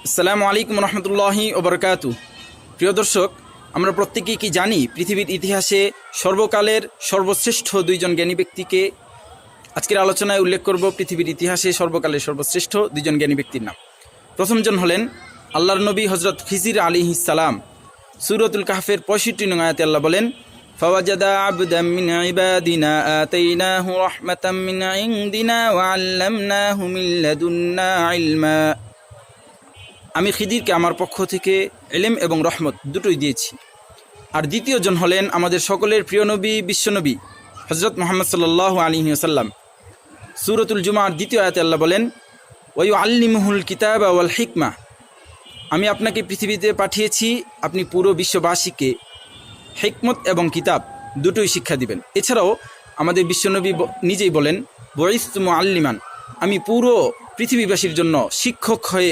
আসসালামু আলাইকুম রহমতুল্লাহি ওবরকাতু। প্রিয় দর্শক, আমরা প্রত্যেকেই কি জানি পৃথিবীর ইতিহাসে সর্বকালের সর্বশ্রেষ্ঠ দুইজন জ্ঞানী ব্যক্তিকে আজকের আলোচনায় উল্লেখ করব। পৃথিবীর ইতিহাসে সর্বকালের সর্বশ্রেষ্ঠ দুইজন জ্ঞানী ব্যক্তির নাম। প্রথমজন হলেন আল্লাহর নবী হজরত খিজির আলাইহিস সালাম। সূরাতুল কাহফের 65 নং আয়াতে আল্লাহ বলেন, ফাওয়াজাদা আবদাম মিন ইবাদিনা আতাইনাহু রাহমাতাম মিন ইনদিনা ওয়া আল্লামনাহু মিন লাদুন্না ইলমা। আমি খিদিরকে আমার পক্ষ থেকে ইলম এবং রহমত দুটোই দিয়েছি। আর দ্বিতীয়জন হলেন আমাদের সকলের প্রিয় নবী, বিশ্বনবী হজরত মুহাম্মদ সাল্লাল্লাহু আলাইহি ওয়াসাল্লাম। সূরাতুল জুমার 2 আয়াতে আল্লাহ বলেন, ওয়া ইউআল্লিমুহুল কিতাবা ওয়াল হিকমা। আমি আপনাকে পৃথিবীতে পাঠিয়েছি, আপনি পুরো বিশ্ববাসীকে হিকমত এবং কিতাব দুটোই শিক্ষা দিবেন। এছাড়াও আমাদের বিশ্বনবী নিজেই বলেন, বুইসতু মুআল্লিমান, আমি পুরো পৃথিবীবাসীর জন্য শিক্ষক হয়ে